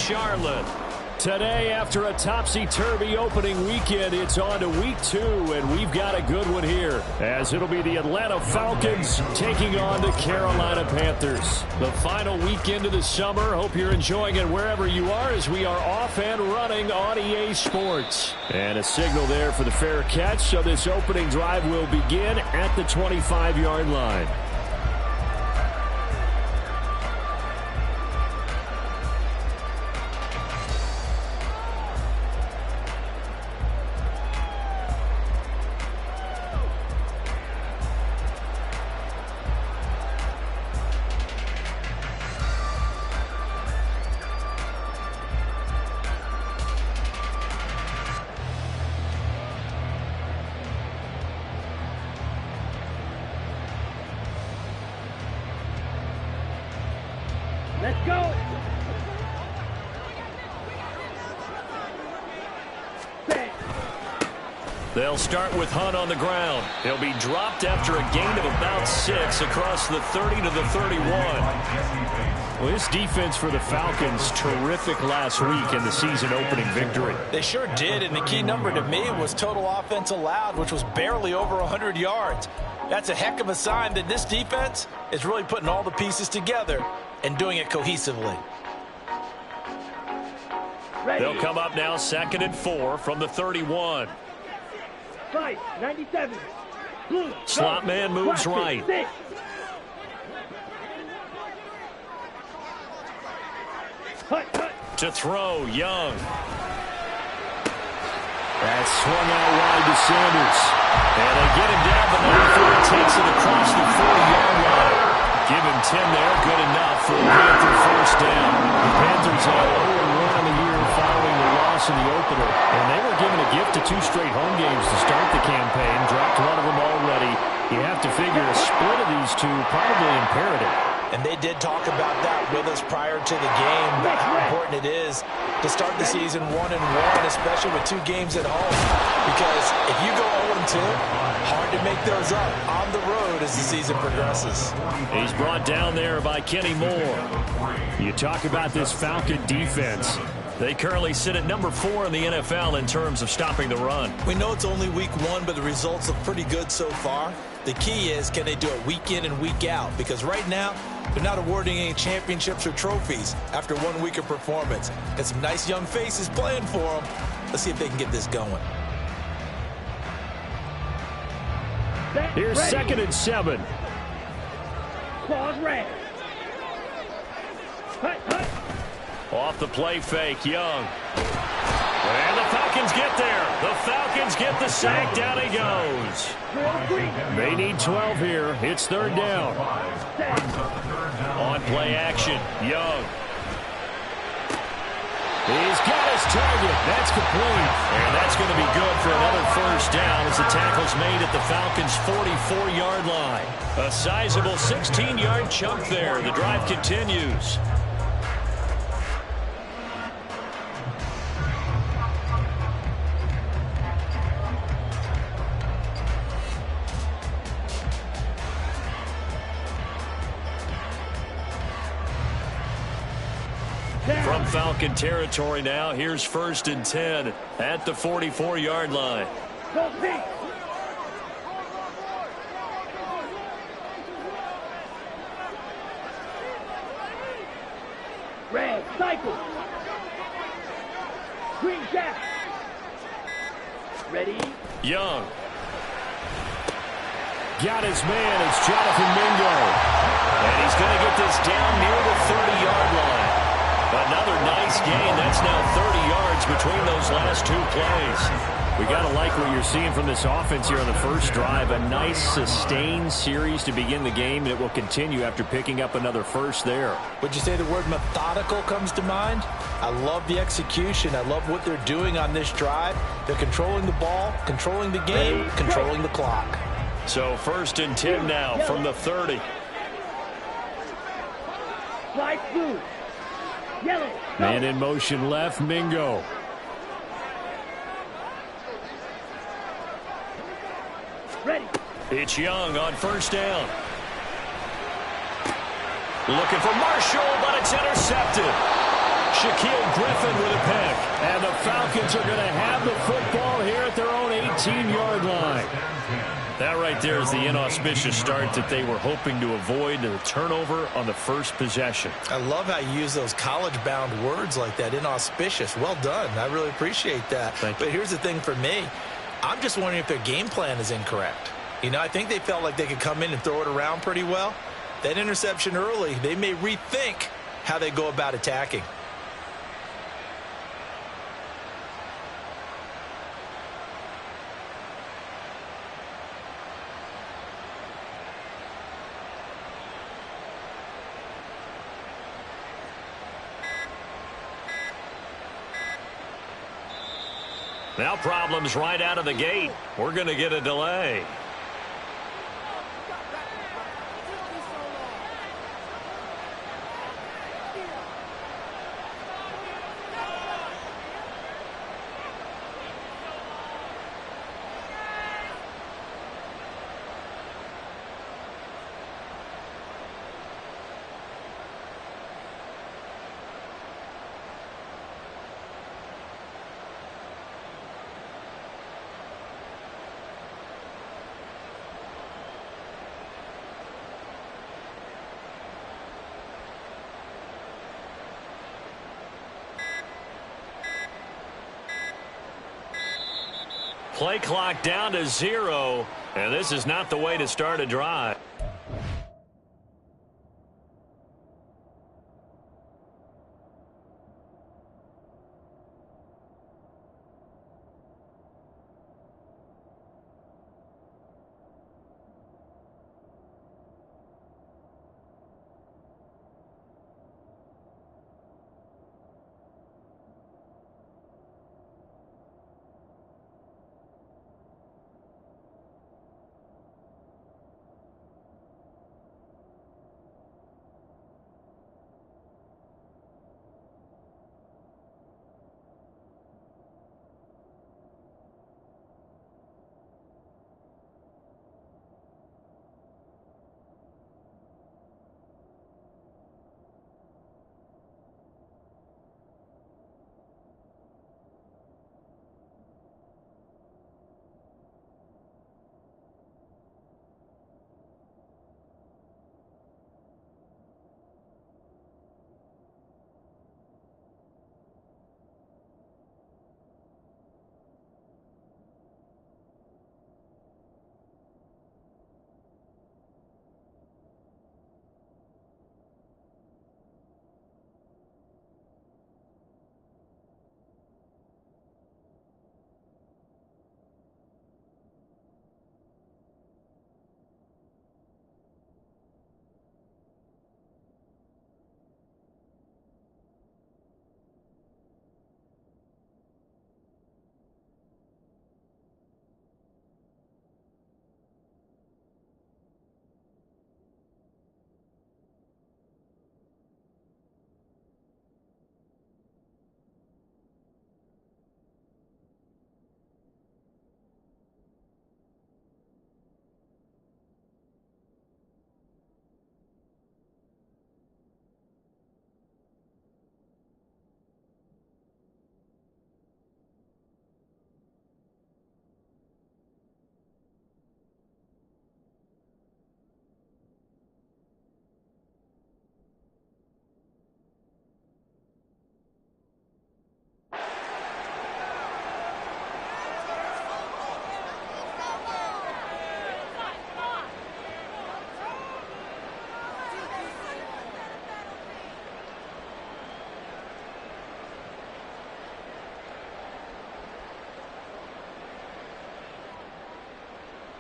Charlotte. Today, after a topsy-turvy opening weekend, it's on to week 2, and we've got a good one here, as it'll be the Atlanta Falcons taking on the Carolina Panthers. The final weekend of the summer. Hope you're enjoying it wherever you are, as we are off and running on EA Sports. And a signal there for the fair catch, so this opening drive will begin at the 25-yard line. Let's go. They'll start with Hunt on the ground. He'll be dropped after a gain of about 6 across the 30 to the 31. Well, this defense for the Falcons, terrific last week in the season opening victory. They sure did, and the key number to me was total offense allowed, which was barely over 100 yards. That's a heck of a sign that this defense is really putting all the pieces together and doing it cohesively. They'll come up now 2nd and 4 from the 31. 97. Slot man moves right. To throw, Young. That's swung out wide to Sanders. And they get him down, but now he takes it across the 40-yard line. Give him 10 there, good enough for a Panther first down. The Panthers had 0-1 on the year following the loss in the opener, and they were given a gift of 2 straight home games to start the campaign. Dropped one of them already. You have to figure a split of these two probably imperative. And they did talk about that with us prior to the game, about how important it is to start the season 1-1, especially with 2 games at home. Because if you go 0-2, hard to make those up on the road as the season progresses. He's brought down there by Kenny Moore. You talk about this Falcon defense. They currently sit at number 4 in the NFL in terms of stopping the run. We know it's only week 1, but the results look pretty good so far. The key is, can they do it week in and week out? Because right now, they're not awarding any championships or trophies after 1 week of performance. And some nice young faces playing for them. Let's see if they can get this going. Here's 2nd and 7. Claws red. Off the play fake, Young. And the Falcons get there. The Falcons get the sack. Down he goes. They need 12 here. It's 3rd down. On play action, Young. He's got his target. That's complete. And that's going to be good for another first down as the tackle's made at the Falcons' 44-yard line. A sizable 16-yard chunk there. The drive continues. From Falcon territory now, here's 1st and 10 at the 44-yard line. Red, cycle. Green jack. Ready. Young. Got his man. It's Jonathan Mingo. And he's going to get this down near the 30-yard line. Another nice gain. That's now 30 yards between those last 2 plays. We got to like what you're seeing from this offense here on the first drive. A nice, sustained series to begin the game, and it will continue after picking up another first there. Would you say the word methodical comes to mind? I love the execution. I love what they're doing on this drive. They're controlling the ball, controlling the game, controlling the clock. So 1st and 10 now from the 30. Fly blue. Yellow. Man in motion left, Mingo. Ready. It's Young on 1st down. Looking for Marshall, but it's intercepted. Shaquille Griffin with a pick. And the Falcons are going to have the football here at their own 18-yard line. That right there is the inauspicious start that they were hoping to avoid, the turnover on the first possession. I love how you use those college-bound words like that, inauspicious. Well done. I really appreciate that. But here's the thing for me. I'm just wondering if their game plan is incorrect. You know, I think they felt like they could come in and throw it around pretty well. That interception early, they may rethink how they go about attacking. Now problems right out of the gate. We're going to get a delay. Play clock down to 0, and this is not the way to start a drive.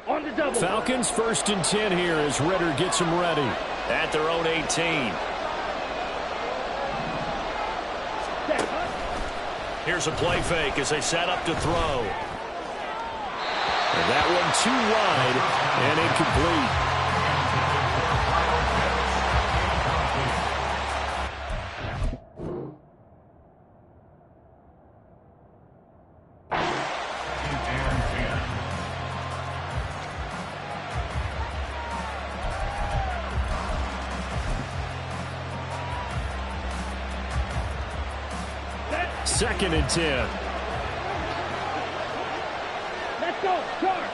On the double. Falcons 1st and 10 here as Ritter gets them ready at their own 18. Here's a play fake as they set up to throw. And that one too wide and incomplete. 2nd and 10. Let's go. Charge.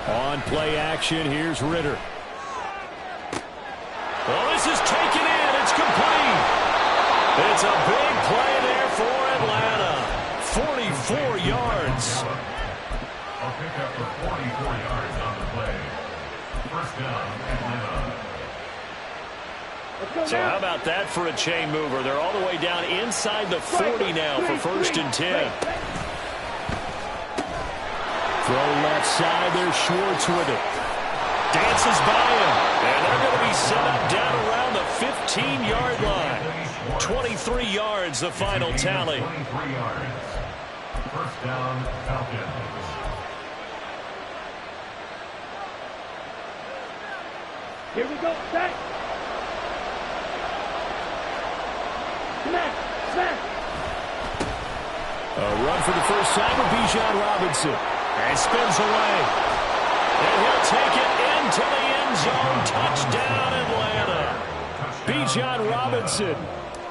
On play action, here's Ritter. Well, this is taken in. It's complete. It's a big play there for Atlanta. 44 yards. A pickup for 44 yards on the play. First down, Atlanta. So how about that for a chain mover? They're all the way down inside the 40 now for 1st and 10. Throw left side, there's Schwartz with it. Dances by him. And they're going to be set up down around the 15-yard line. 23 yards, the final tally. 23 yards. First down, Falcons. Here we go. Back. Smash. Smash. A run for the first time with Bijan Robinson. And spins away. And he'll take it into the end zone. Touchdown, Atlanta. Bijan Robinson,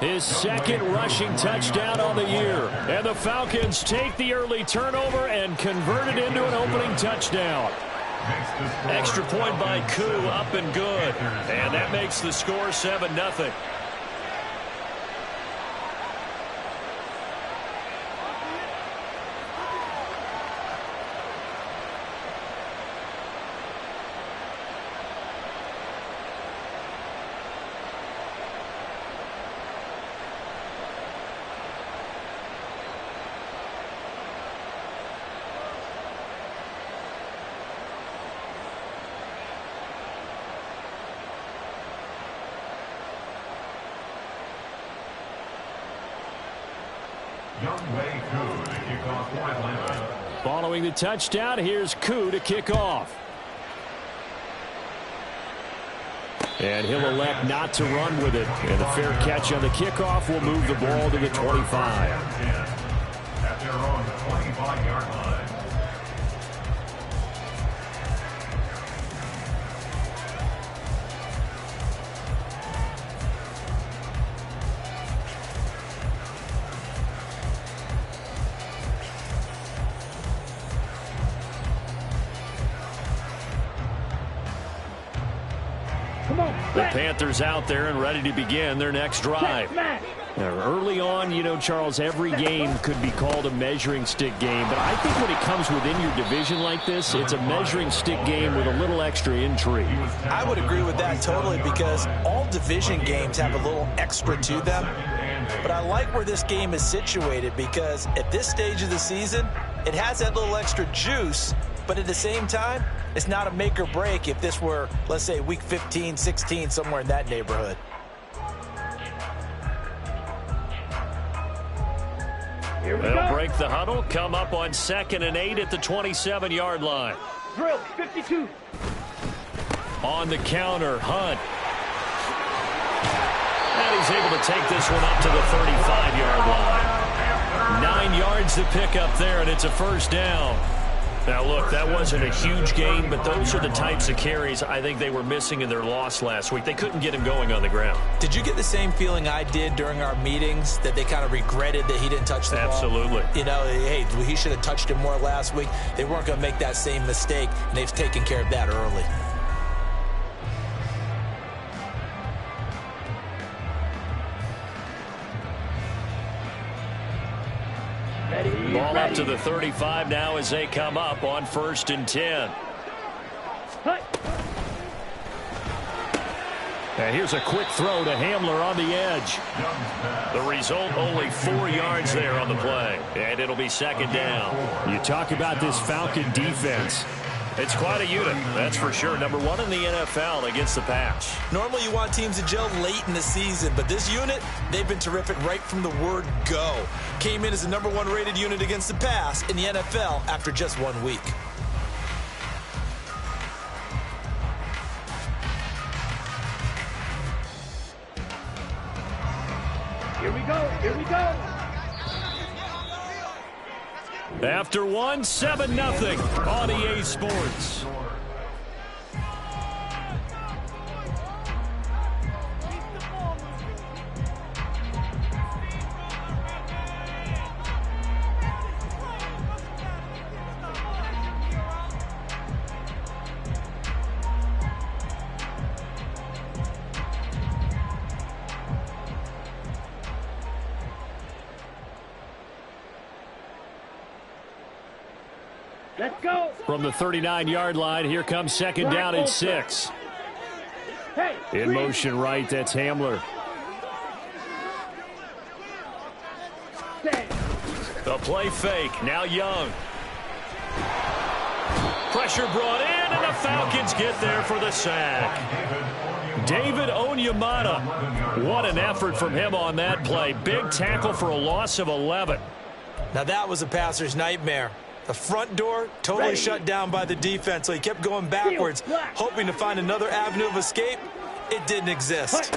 his 2nd rushing touchdown on the year. And the Falcons take the early turnover and convert it into an opening touchdown. Extra point by Koo, up and good. And that makes the score 7-0. Following the touchdown, here's Koo to kick off. And he'll elect not to run with it. And the fair catch on the kickoff will move the ball to the 25. At their own 25-yard line. The Panthers out there and ready to begin their next drive. Now, early on, you know, Charles, every game could be called a measuring stick game. But I think when it comes within your division like this, it's a measuring stick game with a little extra intrigue. I would agree with that totally because all division games have a little extra to them. But I like where this game is situated because at this stage of the season, it has that little extra juice. But at the same time, it's not a make or break if this were, let's say, week 15, 16, somewhere in that neighborhood. They'll break the huddle, come up on 2nd and 8 at the 27-yard line. Drill, 52. On the counter, Hunt. And he's able to take this one up to the 35-yard line. 9 yards to pick up there, and it's a first down. Now, look, that wasn't a huge gain, but those are the types of carries I think they were missing in their loss last week. They couldn't get him going on the ground. Did you get the same feeling I did during our meetings, that they kind of regretted that he didn't touch the ball? Absolutely. You know, hey, he should have touched it more last week. They weren't going to make that same mistake, and they've taken care of that early. Ball up to the 35 now as they come up on 1st and 10. And here's a quick throw to Hamler on the edge. The result, only 4 yards there on the play. And it'll be 2nd down. You talk about this Falcon defense. It's quite a unit, that's for sure. Number 1 in the NFL against the pass. Normally you want teams to gel late in the season, but this unit, they've been terrific right from the word go. Came in as the number 1 rated unit against the pass in the NFL after just 1 week. Here we go, here we go. After 1, 7-0 on EA Sports. Let's go. From the 39-yard line, here comes second down and 6. Hey, In motion right, that's Hamler. Stand. The play fake. Now Young. Pressure brought in, and the Falcons get there for the sack. David Onyemata. What an effort from him on that play. Big tackle for a loss of 11. Now that was a passer's nightmare. The front door totally shut down by the defense, so he kept going backwards, hoping to find another avenue of escape. It didn't exist.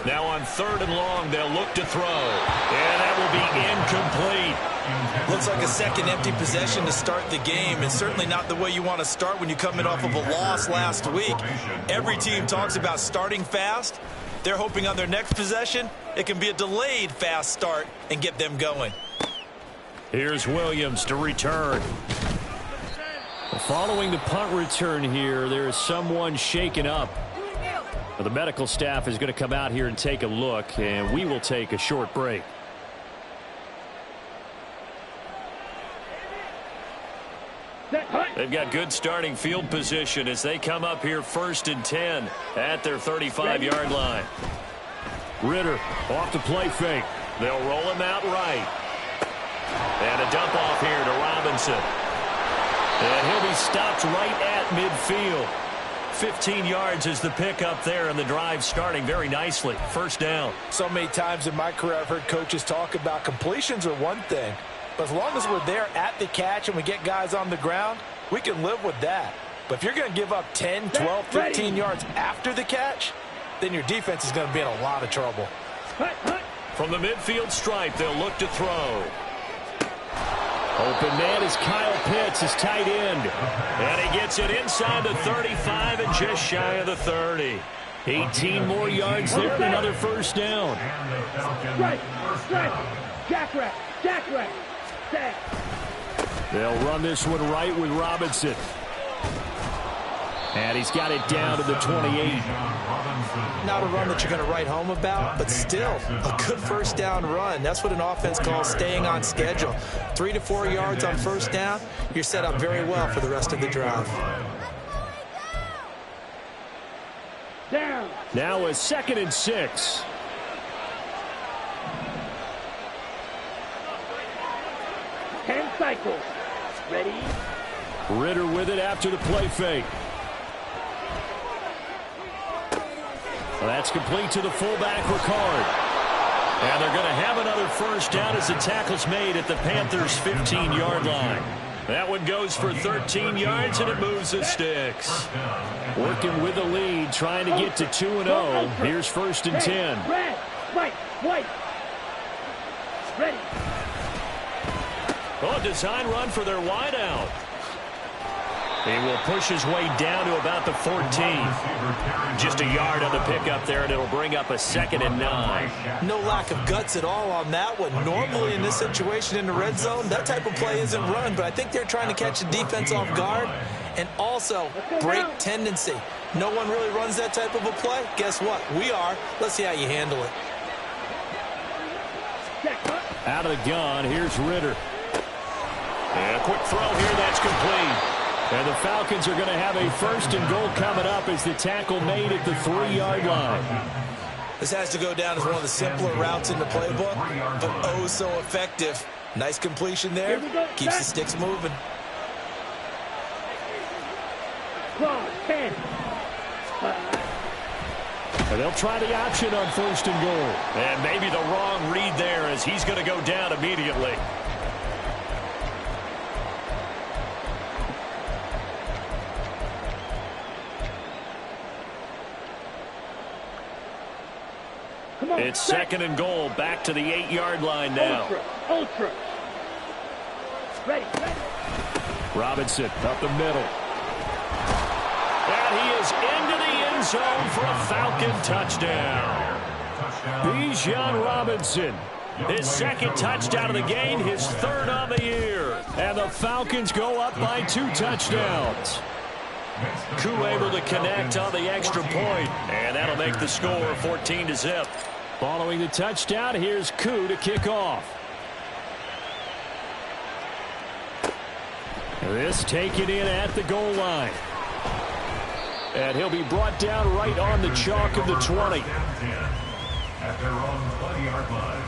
Now on 3rd and long, they'll look to throw. And that will be incomplete. Looks like a second empty possession to start the game, and certainly not the way you want to start when you're coming off of a loss last week. Every team talks about starting fast. They're hoping on their next possession, it can be a delayed fast start and get them going. Here's Williams to return. Following the punt return here, there is someone shaken up. The medical staff is going to come out here and take a look, and we will take a short break. They've got good starting field position as they come up here 1st and 10 at their 35-yard line. Ritter off the play fake. They'll roll him out right. And a dump off here to Robinson. And he'll be stopped right at midfield. 15 yards is the pickup there, and the drive starting very nicely. 1st down. So many times in my career I've heard coaches talk about completions are one thing, but as long as we're there at the catch and we get guys on the ground, we can live with that. But if you're going to give up 10, 12, 15 yards after the catch, then your defense is going to be in a lot of trouble. From the midfield stripe, they'll look to throw. Open man is Kyle Pitts, his tight end. And he gets it inside the 35 and just shy of the 30. 18 more yards there, another 1st down. Strike. Jackrack. Stand. They'll run this one right with Robinson. And he's got it down to the 28. Not a run that you're going to write home about, but still a good 1st down run. That's what an offense calls staying on schedule. 3 to 4 yards on 1st down, you're set up very well for the rest of the drive. Down. Now a 2nd and 6. Ten cycles. Ready? Ritter with it after the play fake. Well, that's complete to the fullback, Ricard. And they're going to have another 1st down as the tackle's made at the Panthers' 15-yard line. That one goes for 13 yards, and it moves the sticks. Working with the lead, trying to get to 2-0. Here's 1st and 10. Red, white. Ready. Oh, design run for their wideout. He will push his way down to about the 14. Just a yard on the pickup there, and it'll bring up a 2nd and 9. No lack of guts at all on that one. Normally in this situation in the red zone, that type of play isn't run, but I think they're trying to catch the defense off guard and also break tendency. No one really runs that type of a play. Guess what? We are. Let's see how you handle it. Out of the gun, here's Ritter. And a quick throw here, that's complete. And the Falcons are going to have a 1st and goal coming up as the tackle made at the 3-yard line. This has to go down as one of the simpler routes in the playbook, but oh so effective. Nice completion there. Keeps the sticks moving. Claw, 10. And they'll try the option on 1st and goal. And maybe the wrong read there as he's going to go down immediately. It's 2nd and goal, back to the 8-yard line now. Ultra. Ready. Robinson up the middle. And he is into the end zone for a Falcon touchdown. Bijan Robinson, his 2nd touchdown of the game, his 3rd on the year. And the Falcons go up by 2 touchdowns. Koo able to connect on the extra point, and that'll make the score 14-0. Following the touchdown, here's Koo to kick off. This taken in at the goal line. And he'll be brought down right on the chalk of the 20. At their own 20-yard line.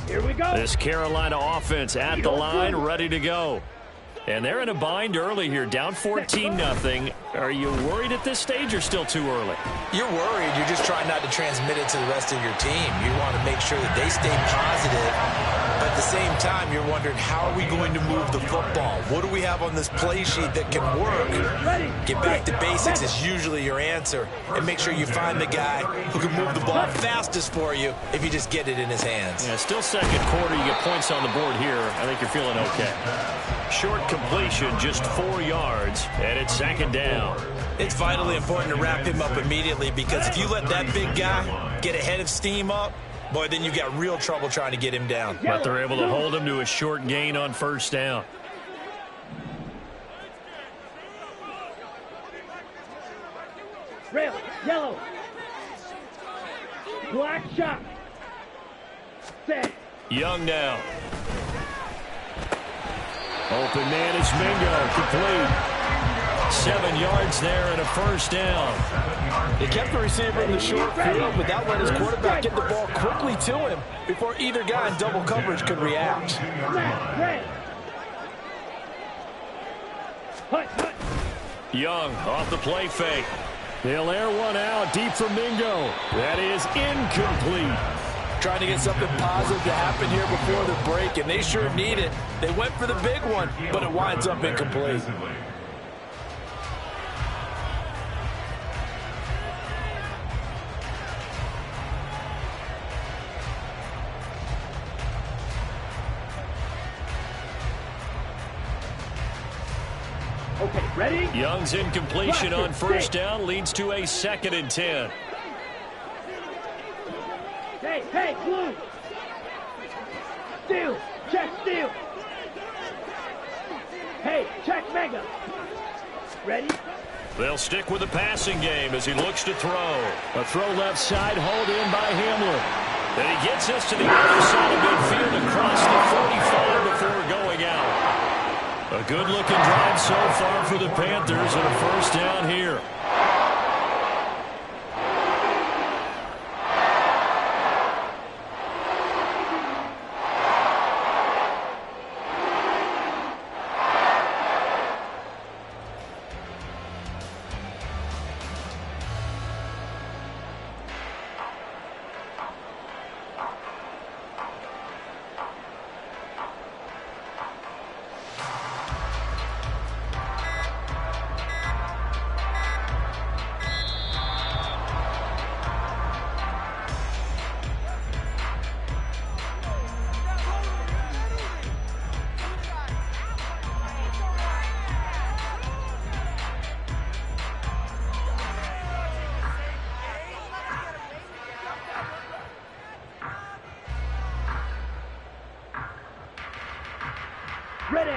Here we go. This Carolina offense at the line, ready to go. And they're in a bind early here, down 14-0. Are you worried at this stage or still too early? You're worried. You're just trying not to transmit it to the rest of your team. You want to make sure that they stay positive. But at the same time, you're wondering, how are we going to move the football? What do we have on this play sheet that can work? Get back to basics is usually your answer. And make sure you find the guy who can move the ball fastest for you if you just get it in his hands. Yeah, still second quarter. You get points on the board here. I think you're feeling okay. Short completion, just 4 yards, and it's second down. It's vitally important to wrap him up immediately, because if you let that big guy get ahead of steam up, boy, then you've got real trouble trying to get him down. But they're able to hold him to a short gain on first down. Red, yellow. Black shot. Set. Young now. Open man is Mingo, complete. 7 yards there and a first down. They kept the receiver in the short field, but that let his quarterback get the ball quickly to him before either guy in double coverage could react. Red. Hut. Young off the play fake. They'll air one out deep for Mingo. That is incomplete. Trying to get something positive to happen here before the break, and they sure need it. They went for the big one, but it winds up incomplete. Okay, ready? Young's incompletion on first down leads to a 2nd and 10. Hey, blue. Steal. Check steal. Hey, check mega. Ready? They'll stick with the passing game as he looks to throw. A throw left side, hauled in by Hamlin. Then he gets this to the other side of midfield across the 45 before going out. A good-looking drive so far for the Panthers and a first down here. Ready.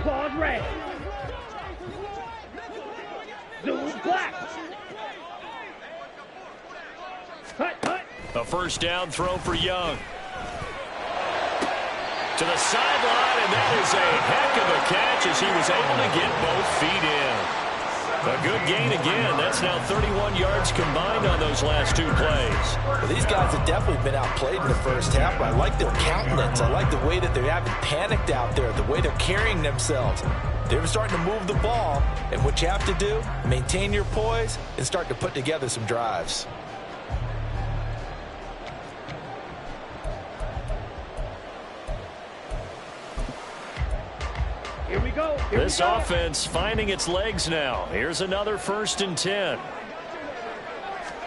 Pause red. Zoom black. Hut. A first down throw for Young. To the sideline, and that is a heck of a catch as he was able to get both feet in. A good gain again. That's now 31 yards combined on those last 2 plays. Well, these guys have definitely been outplayed in the first half, but I like their countenance. I like the way that they haven't panicked out there, the way they're carrying themselves. They're starting to move the ball, and what you have to do, maintain your poise and start to put together some drives. Here we go. This offense finding its legs now. Here's another 1st and 10.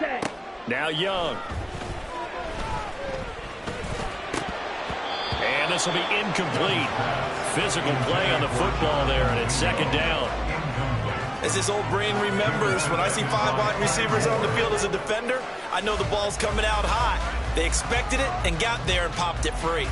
Set. Now Young. And this will be incomplete. Physical play on the football there, and it's 2nd down. As his old brain remembers, when I see 5 wide receivers on the field as a defender, I know the ball's coming out hot. They expected it and got there and popped it free.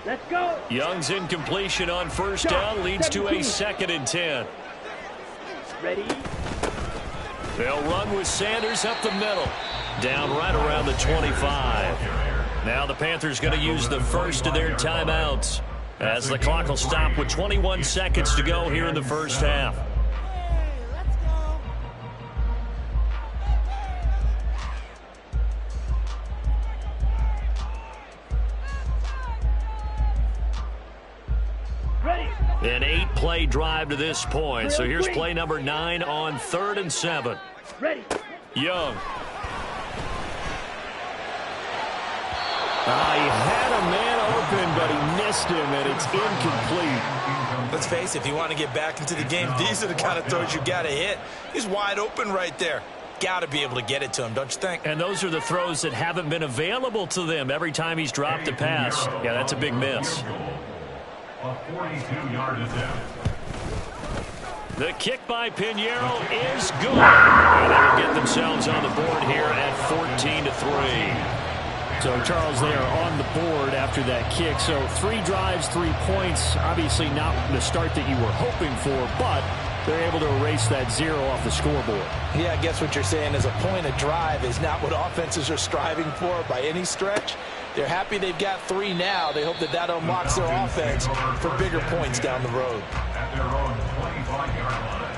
Let's go. Young's incompletion on first down leads to a 2nd and 10. Ready? They'll run with Sanders up the middle. Down right around the 25. Now the Panthers going to use the first of their timeouts as the clock will stop with 21 seconds to go here in the first half. An 8-play drive to this point. So here's play number 9 on 3rd and 7. Ready. Young. He had a man open, but he missed him, and it's incomplete. Let's face it, if you want to get back into the game, these are the kind of throws you got to hit. He's wide open right there. Got to be able to get it to him, don't you think? And those are the throws that haven't been available to them every time he's dropped a pass. Yeah, that's a big miss. A 42-yard attempt. The kick by Pinheiro is good. And they will get themselves on the board here at 14-3. So, Charles, they are on the board after that kick. So 3 drives, 3 points. Obviously not the start that you were hoping for, but they're able to erase that 0 off the scoreboard. Yeah, I guess what you're saying is a point of drive is not what offenses are striving for by any stretch. They're happy they've got 3 now. They hope that that unlocks their offense for bigger points down the road. At their own 25-yard line.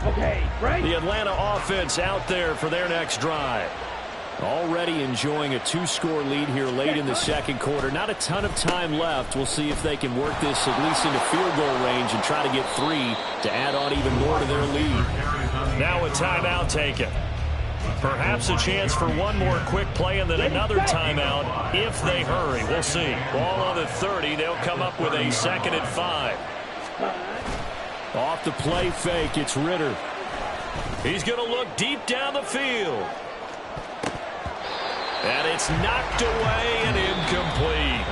Okay, right. The Atlanta offense out there for their next drive. Already enjoying a 2-score lead here late in the second quarter. Not a ton of time left. We'll see if they can work this at least into field goal range and try to get 3 to add on even more to their lead. Now a timeout taken. Perhaps a chance for one more quick play and then another timeout if they hurry. We'll see. Ball on the 30. They'll come up with a 2nd and 5. Off the play fake, it's Ritter. He's going to look deep down the field. And it's knocked away and incomplete.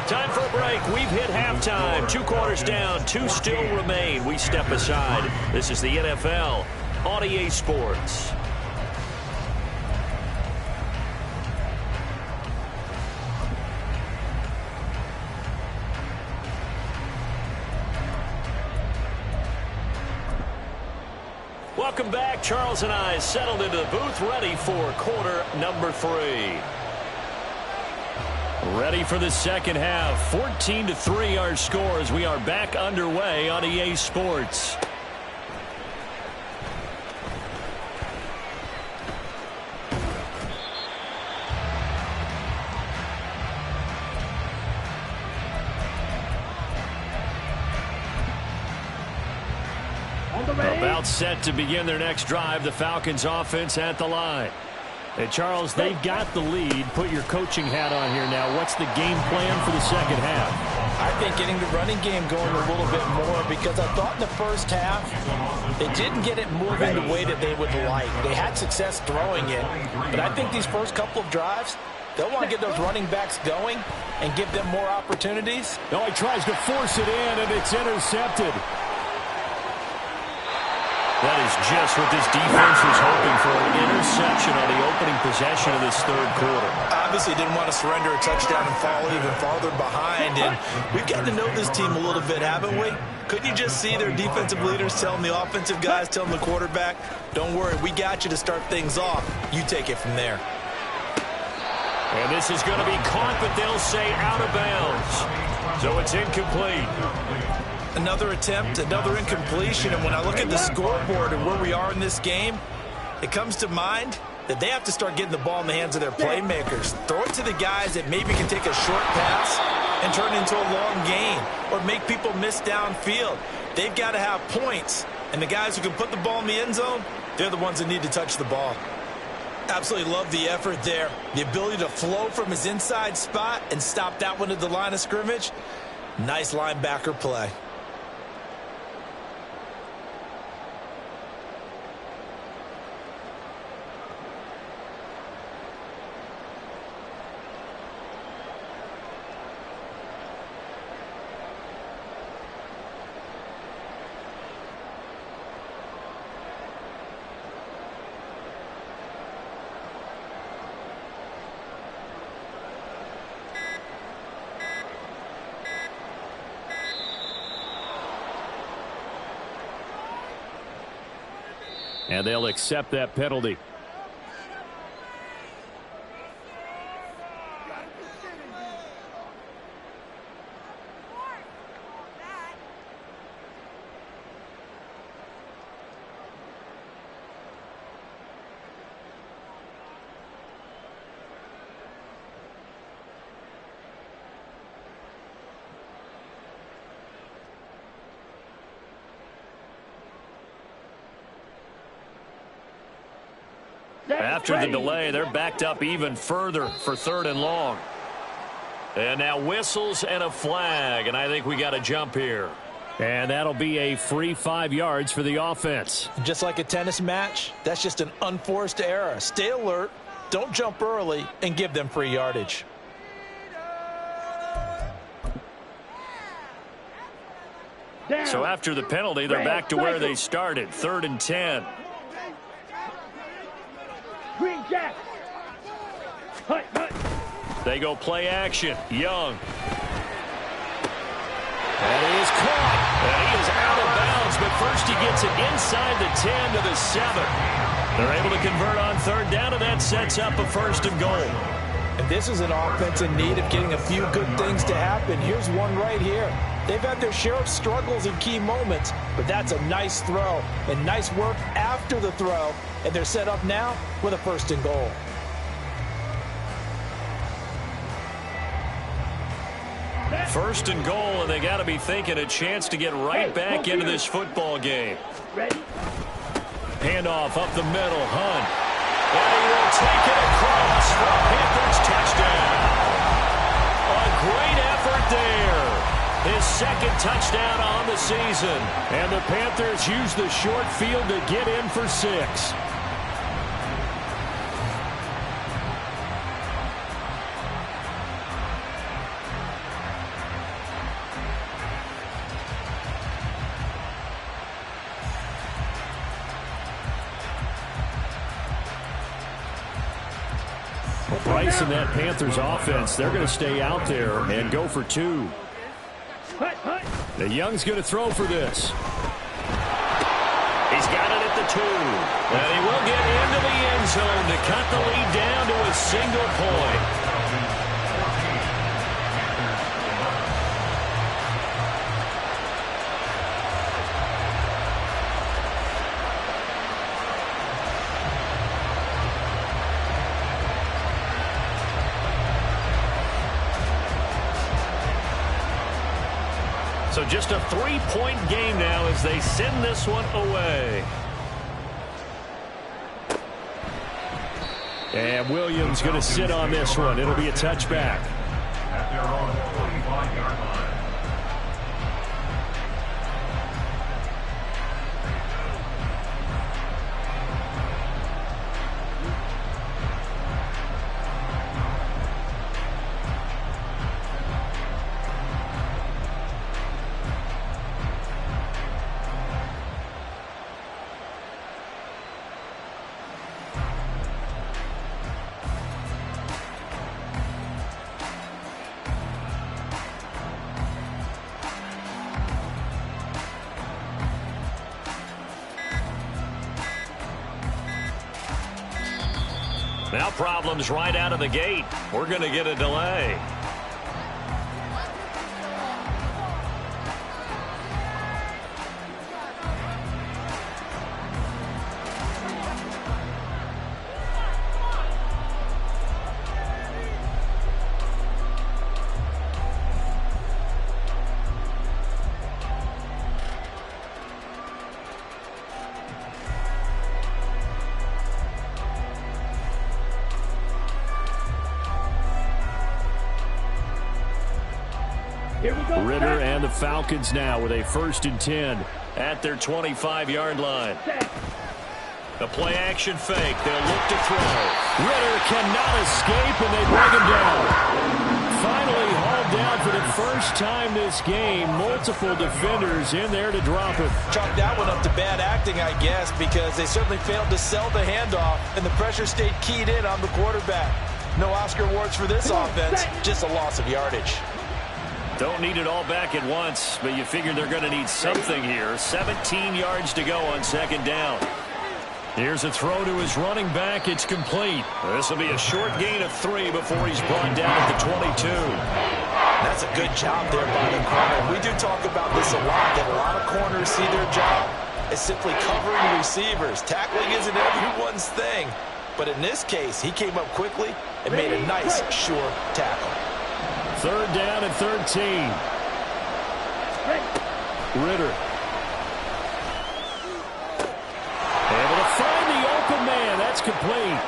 Time for a break. We've hit halftime. 2 quarters down, 2 still remain. We step aside. This is the NFL on EA Sports. Welcome back. Charles and I settled into the booth, ready for quarter number 3. Ready for the second half. 14-3 our scores. We are back underway on EA Sports. About set to begin their next drive. The Falcons offense at the line. And Charles, they've got the lead. Put your coaching hat on here now. What's the game plan for the second half? I think getting the running game going a little bit more, because I thought in the first half they didn't get it moving the way that they would like. They had success throwing it, but I think these first couple of drives, they'll want to get those running backs going and give them more opportunities. No, he tries to force it in, and it's intercepted. That is just what this defense was hoping for, an interception on the opening possession of this third quarter. Obviously didn't want to surrender a touchdown and fall even farther behind, and we've gotten to know this team a little bit, haven't we? Couldn't you just see their defensive leaders telling the offensive guys, telling the quarterback, don't worry, we got you to start things off. You take it from there. And this is going to be caught, but they'll say out of bounds. So it's incomplete. Another attempt, another incompletion, and when I look at the scoreboard and where we are in this game, it comes to mind that they have to start getting the ball in the hands of their playmakers. Throw it to the guys that maybe can take a short pass and turn it into a long gain or make people miss downfield. They've got to have points, and the guys who can put the ball in the end zone, they're the ones that need to touch the ball. Absolutely love the effort there. The ability to flow from his inside spot and stop that one at the line of scrimmage. Nice linebacker play. And they'll accept that penalty. After the delay, they're backed up even further for 3rd and long. And now whistles and a flag, and I think we got a jump here. And that'll be a free 5 yards for the offense. Just like a tennis match, that's just an unforced error. Stay alert, don't jump early, and give them free yardage. So after the penalty, they're back to where they started, 3rd and 10. Green Jack. Hut, hut. They go play action. Young. And he is caught. And he is out of bounds, but first he gets it inside the 10 to the 7. They're able to convert on 3rd down, and that sets up a 1st and goal. And this is an offense in need of getting a few good things to happen. Here's one right here. They've had their share of struggles in key moments, but that's a nice throw and nice work after the throw. And they're set up now with a 1st and goal. First and goal, and they got to be thinking a chance to get right back into this football game. Ready? Handoff up the middle, Hunt. And he will take it across for a Panthers touchdown. A great effort there. His 2nd touchdown on the season. And the Panthers use the short field to get in for 6. Price and that Panthers offense, they're going to stay out there and go for 2. The Young's going to throw for this. He's got it at the 2. And he will get into the end zone to cut the lead down to a single point. So just a 3-point game now as they send this one away. And Williams going to sit on this one. It'll be a touchback. At their own 45-yard line. Now problems right out of the gate. We're going to get a delay. Ritter and the Falcons now with a 1st and 10 at their 25-yard line. The play action fake. They'll look to throw. Ritter cannot escape, and they bring him down. Finally hauled down for the first time this game. Multiple defenders in there to drop it. Chalk that one up to bad acting, I guess, because they certainly failed to sell the handoff, and the pressure stayed keyed in on the quarterback. No Oscar awards for this offense, just a loss of yardage. Don't need it all back at once, but you figure they're going to need something here. 17 yards to go on 2nd down. Here's a throw to his running back. It's complete. This will be a short gain of 3 before he's brought down at the 22. That's a good job there by the corner. We do talk about this a lot, that a lot of corners see their job as simply covering receivers. Tackling isn't everyone's thing. But in this case, he came up quickly and made a nice, sure tackle. 3rd down and 13. Ritter. Able to find the open man. That's complete.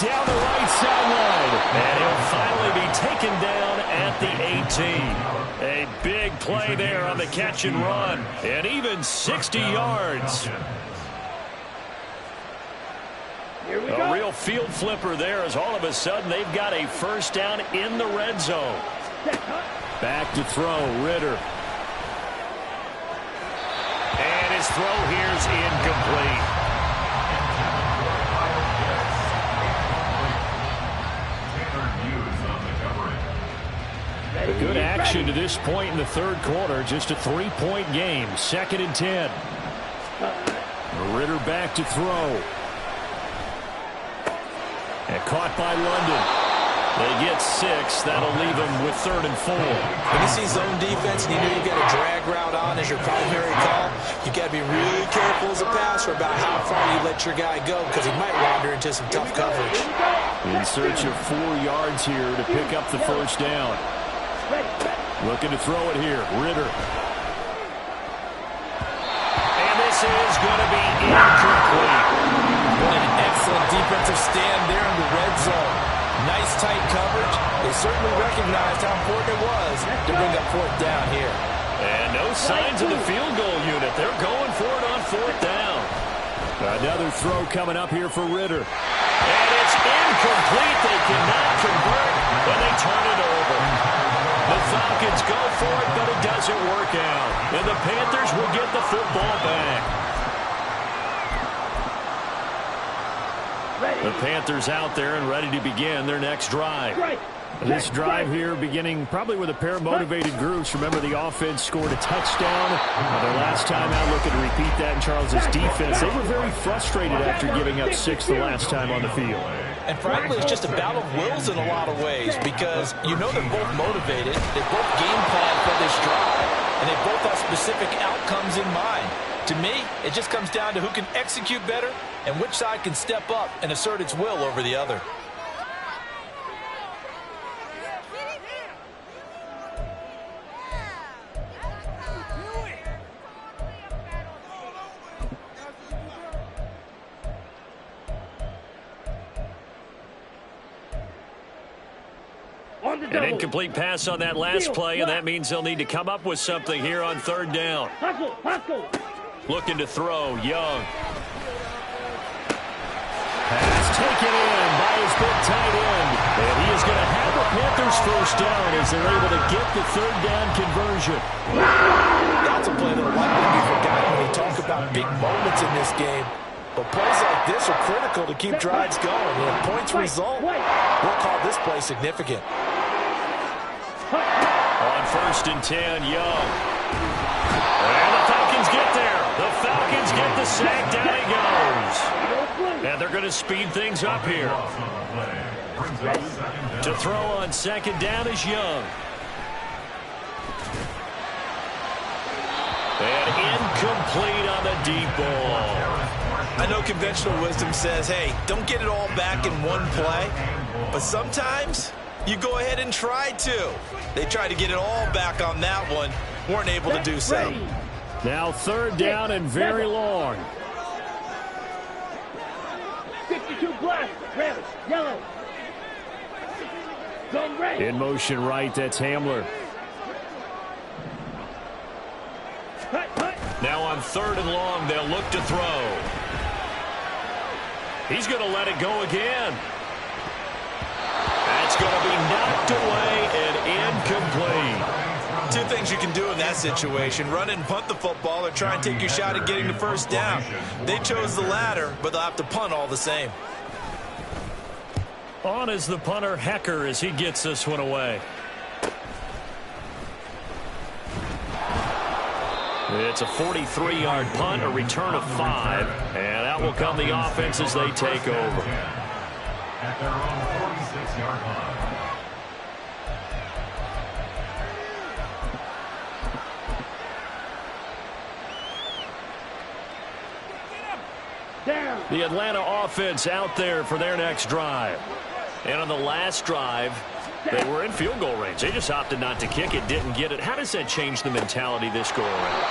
Down the right sideline. And he'll finally be taken down at the 18. A big play there on the catch and run. And even 60 yards. A real field flipper there as all of a sudden they've got a first down in the red zone. Back to throw, Ritter. And his throw here's incomplete. Good action to this point in the 3rd quarter. Just a 3-point game. 2nd and 10. Ritter back to throw. And caught by London. They get 6. That'll leave them with 3rd and 4. When you see zone defense and you know you've got a drag route on as your primary call, you've got to be really careful as a passer about how far you let your guy go because he might wander into some tough coverage. In search of 4 yards here to pick up the first down. Looking to throw it here. Ritter. And this is going to be incomplete. What an excellent defensive stand there in the red zone. Nice tight coverage. They certainly recognized how important it was to bring up 4th down here. And no signs of the field goal unit. They're going for it on 4th down. Another throw coming up here for Ritter. And it's incomplete. They cannot convert, and they turn it over. The Falcons go for it, but it doesn't work out. And the Panthers will get the football back. The Panthers out there and ready to begin their next drive. This drive here beginning probably with a pair of motivated groups. Remember, the offense scored a touchdown. Their last time out, looking to repeat that in Charles's defense. They were very frustrated after giving up 6 the last time on the field. And frankly, it's just a battle of wills in a lot of ways because you know they're both motivated. They both game plan for this drive, and they both have specific outcomes in mind. To me, it just comes down to who can execute better and which side can step up and assert its will over the other. An incomplete pass on that last play, and that means they'll need to come up with something here on 3rd down. Looking to throw, Young. Pass taken in by his big tight end. And he is going to have the Panthers first down as they're able to get the 3rd down conversion. That's a play that will likely be forgotten when we talk about big moments in this game. But plays like this are critical to keep drives going. And if points result, we'll call this play significant. On 1st and 10, Young. And the Falcons get there. The Falcons get the sack. Down he goes. And they're going to speed things up here. To throw on 2nd down is Young. And incomplete on the deep ball. I know conventional wisdom says, hey, don't get it all back in one play. But sometimes you go ahead and try to. They tried to get it all back on that one. Weren't able to do so. Now 3rd down and very long. 52 black, red, yellow. Zone red. In motion right, that's Hamler. Now on 3rd and long, they'll look to throw. He's going to let it go again. That's going to be knocked away and incomplete. 2 things you can do in that situation: run and punt the football, or try and take your shot at getting the first down. They chose the latter, but they'll have to punt all the same. On is the punter, Hecker, as he gets this one away. It's a 43-yard punt, a return of 5, and out will come the offense as they take over. At their own 46-yard line. The Atlanta offense out there for their next drive. And on the last drive, they were in field goal range. They just opted not to kick it, didn't get it. How does that change the mentality this go around?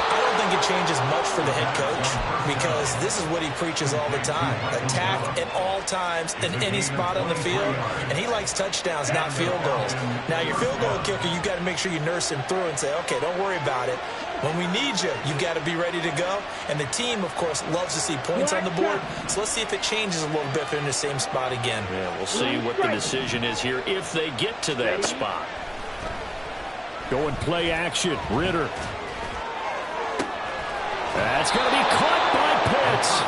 I don't think it changes much for the head coach because this is what he preaches all the time. Attack at all times in any spot on the field, and he likes touchdowns, not field goals. Now, your field goal kicker, you've got to make sure you nurse him through and say, okay, don't worry about it. When we need you, you've got to be ready to go. And the team, of course, loves to see points on the board. So let's see if it changes a little bit if they're in the same spot again. Yeah, we'll see what the decision is here if they get to that spot. Go and play action. Ritter. That's going to be caught by Pitts.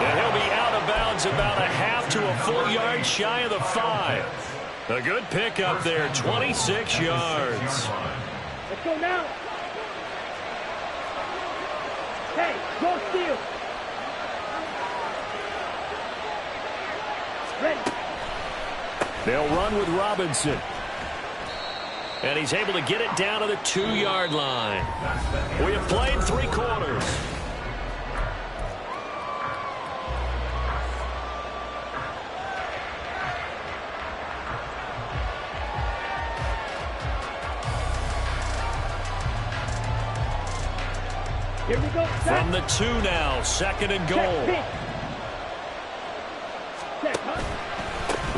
And he'll be out of bounds about a half to a full yard shy of the 5. A good pickup there, 26 yards. Let's go now. Hey, go steal. Ready. They'll run with Robinson. And he's able to get it down to the 2-yard line. We have played 3 quarters. Here we go. From the 2 now, 2nd and goal.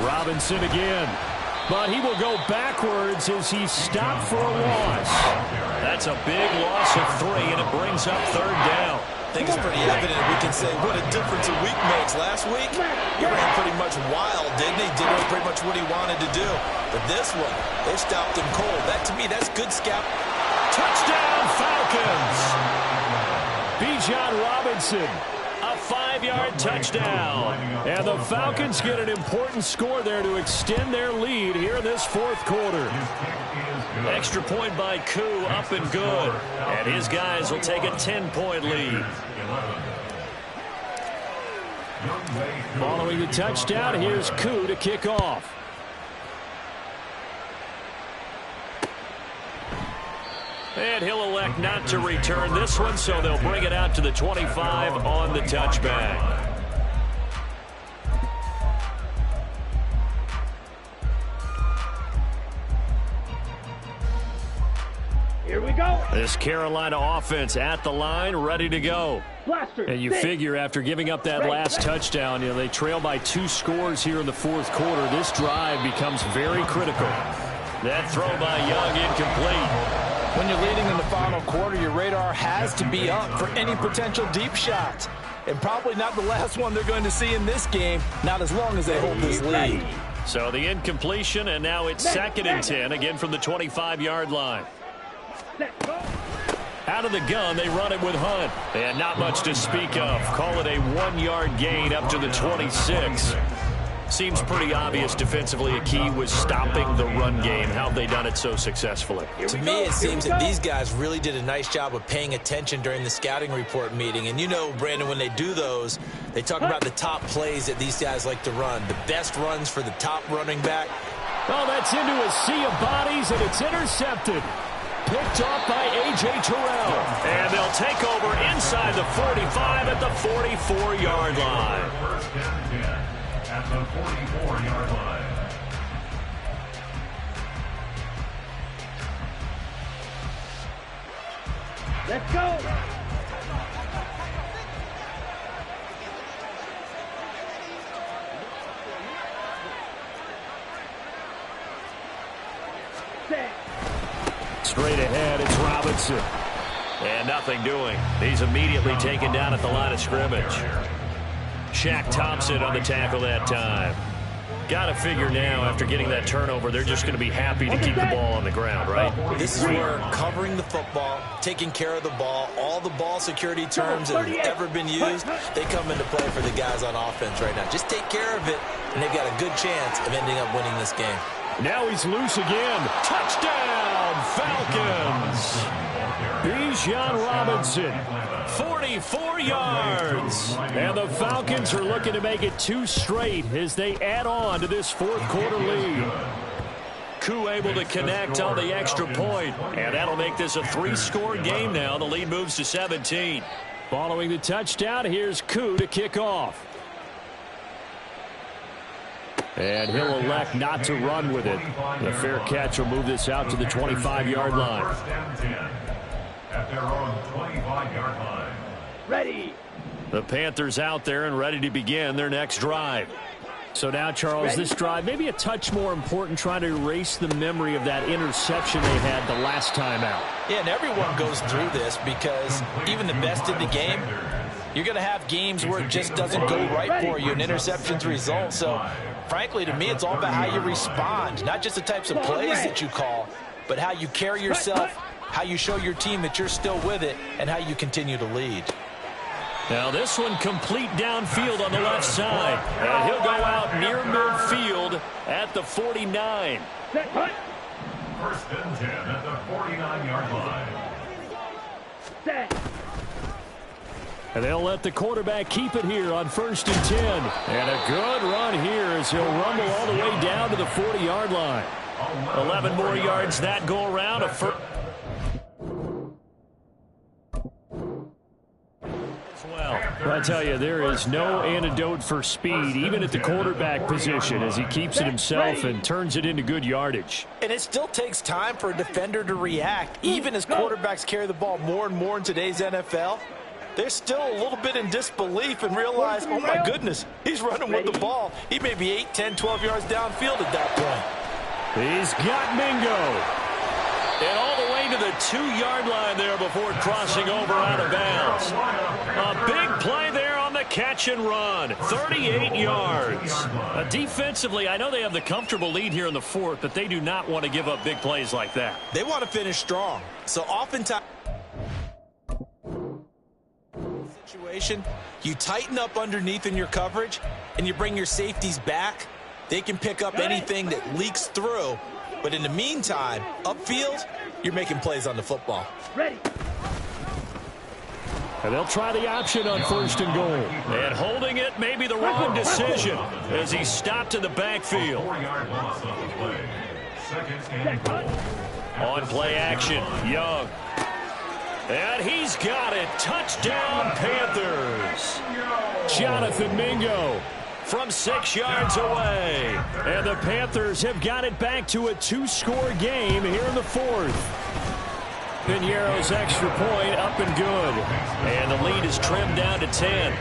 Robinson again. But he will go backwards as he's stopped for a loss. That's a big loss of 3, and it brings up 3rd down. I think it's pretty evident we can say what a difference a week makes. Last week, he ran pretty much wild, didn't he? Did pretty much what he wanted to do. But this one, they stopped him cold. That, to me, that's good scout. Touchdown, Falcons! Bijan Robinson, a 5-yard touchdown. And the Falcons get an important score there to extend their lead here in this 4th quarter. Extra point by Koo, up and good. And his guys will take a 10-point lead. Following the touchdown, here's Koo to kick off. And he'll elect not to return this one, so they'll bring it out to the 25 on the touchback. Here we go. This Carolina offense at the line, ready to go. Blaster. And you figure after giving up that last touchdown, they trail by 2 scores here in the 4th quarter. This drive becomes very critical. That throw by Young incomplete. When you're leading in the final quarter, your radar has to be up for any potential deep shots. And probably not the last one they're going to see in this game, not as long as they hold this lead. So the incompletion, and now it's 2nd and 10, again from the 25-yard line. Out of the gun, they run it with Hunt. And not much to speak of. Call it a 1-yard gain up to the 26. Seems pretty obvious defensively a key was stopping the run game. How have they done it so successfully? To me, it seems that these guys really did a nice job of paying attention during the scouting report meeting. And you know, Brandon, when they do those, they talk about the top plays that these guys like to run. The best runs for the top running back. Oh, that's into a sea of bodies, and it's intercepted. Picked off by A.J. Terrell. And they'll take over inside the 45 at the 44-yard line. First and 10 at the 44-yard line. Let's go. Straight ahead, it's Robinson. And nothing doing. He's immediately taken down at the line of scrimmage. Shaq Thompson on the tackle that time. Got to figure now, after getting that turnover, they're just going to be happy to keep the ball on the ground, right? This is where covering the football, taking care of the ball, all the ball security terms that have ever been used, they come into play for the guys on offense right now. Just take care of it, and they've got a good chance of ending up winning this game. Now he's loose again. Touchdown, Falcons! Bijan Robinson. 44 yards. And the Falcons are looking to make it 2 straight as they add on to this fourth quarter lead. Koo able to connect on the extra point, and that'll make this a 3-score game now. The lead moves to 17. Following the touchdown, here's Koo to kick off. And he'll elect not to run with it. The fair catch will move this out to the 25-yard line. First and 10 at their own 25-yard line. Ready. The Panthers out there and ready to begin their next drive. So now, Charles, this drive maybe a touch more important, trying to erase the memory of that interception they had the last time out. Yeah, and everyone goes through this because even the best in the game, you're going to have games where it just doesn't go right for you, and interceptions result. So, frankly, to me, it's all about how you respond, not just the types of plays that you call, but how you carry yourself, how you show your team that you're still with it, and how you continue to lead. Now this one complete downfield on the left side. And he'll go out near midfield at the 49. Set, punt. First and 10 at the 49-yard line. Set. And they'll let the quarterback keep it here on 1st and 10. And a good run here as he'll rumble all the way down to the 40-yard line. 11 more yards that go around. I tell you, there is no antidote for speed, even at the quarterback position, as he keeps it himself and turns it into good yardage. And it still takes time for a defender to react. Even as quarterbacks carry the ball more and more in today's NFL, they're still a little bit in disbelief and realize, oh my goodness, he's running with the ball. He may be 8, 10, 12 yards downfield at that point. He's got Mingo. And all the way to the 2-yard line there before crossing over out of bounds. A big play there on the catch and run. 38 yards. Defensively, I know they have the comfortable lead here in the fourth, but they do not want to give up big plays like that. They want to finish strong. So oftentimes, situation, you tighten up underneath in your coverage, and you bring your safeties back. They can pick up anything that leaks through. But in the meantime, upfield, you're making plays on the football. Ready. And they'll try the option on 1st and goal. And holding it may be the wrong decision as he stopped in the backfield. 4-yard loss on the play. Second and goal. On play action, Young. And he's got it. Touchdown, Panthers. Jonathan Mingo. From 6 yards away. And the Panthers have got it back to a 2-score game here in the fourth. Piñeiro's extra point up and good. And the lead is trimmed down to 10.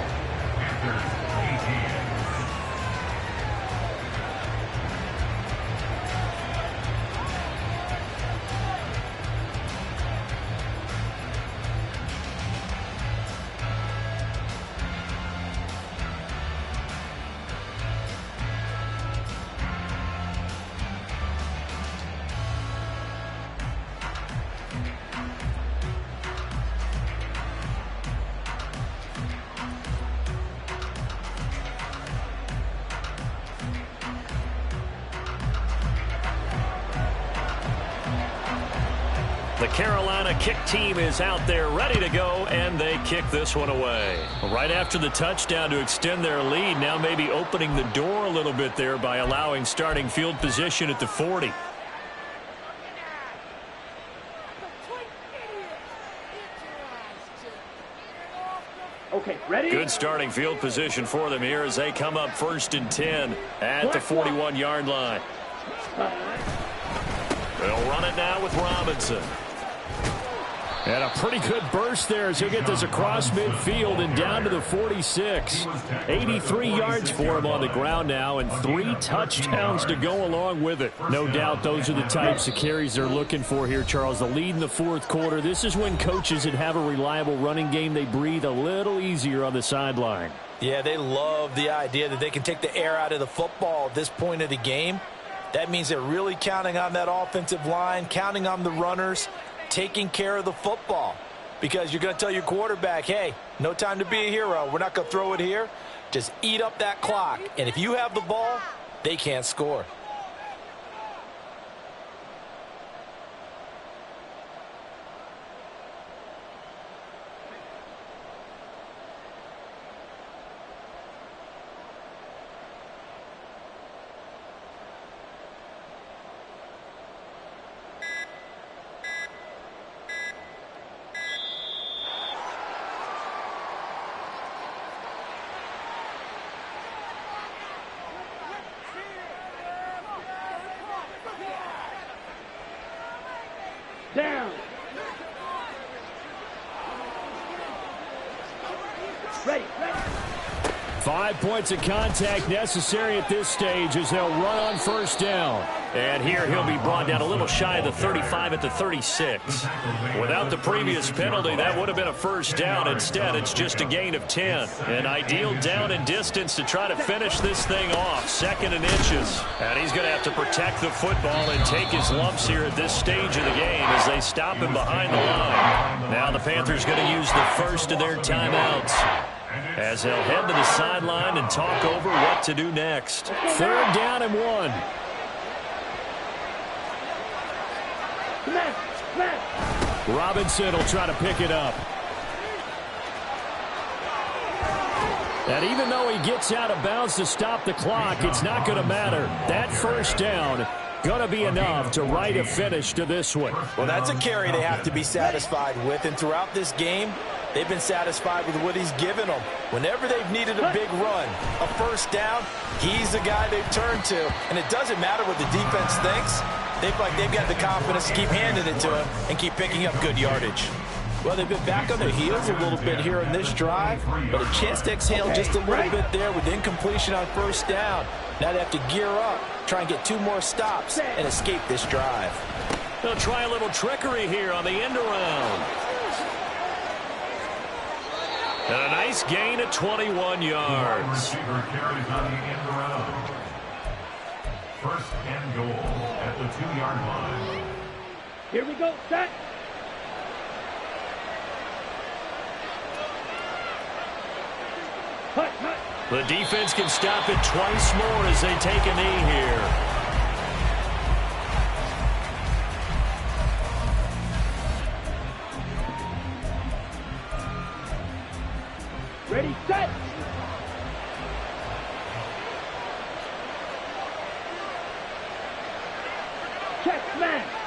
The Carolina kick team is out there ready to go, and they kick this one away. Right after the touchdown to extend their lead, now maybe opening the door a little bit there by allowing starting field position at the 40. Okay, ready? Good starting field position for them here as they come up 1st and 10 at the 41-yard line. They'll run it now with Robinson. And a pretty good burst there as he'll get this across midfield and down to the 46. 83 yards for him on the ground now and 3 touchdowns to go along with it. No doubt those are the types of carries they're looking for here, Charles. The lead in the fourth quarter. This is when coaches that have a reliable running game, they breathe a little easier on the sideline. Yeah, they love the idea that they can take the air out of the football at this point of the game. That means they're really counting on that offensive line, counting on the runners, taking care of the football. Because you're going to tell your quarterback, hey, no time to be a hero. We're not going to throw it here. Just eat up that clock. And if you have the ball, they can't score. Down. Ready. 5 points of contact necessary at this stage as they'll run on first down. And here he'll be brought down a little shy of the 35 at the 36. Without the previous penalty, that would have been a first down. Instead, it's just a gain of 10. An ideal down and distance to try to finish this thing off. 2nd and inches. And he's going to have to protect the football and take his lumps here at this stage of the game as they stop him behind the line. Now the Panthers going to use the first of their timeouts as they'll head to the sideline and talk over what to do next. 3rd down and 1. Robinson will try to pick it up. And even though he gets out of bounds to stop the clock, it's not going to matter. That first down going to be enough to write a finish to this one. Well, that's a carry they have to be satisfied with. And throughout this game, they've been satisfied with what he's given them. Whenever they've needed a big run, a first down, he's the guy they've turned to. And it doesn't matter what the defense thinks. They've got the confidence to keep handing it to him and keep picking up good yardage. Well, they've been back on their heels a little bit here in this drive, but a chance to exhale just a little bit there with incompletion on first down. Now they have to gear up, try and get 2 more stops and escape this drive. They'll try a little trickery here on the end around. And a nice gain of 21 yards. Receiver carries on the end around. 1st and goal at the 2-yard line. Here we go. Set. Cut. The defense can stop it twice more as they take a knee here. Ready, set. Check, smash.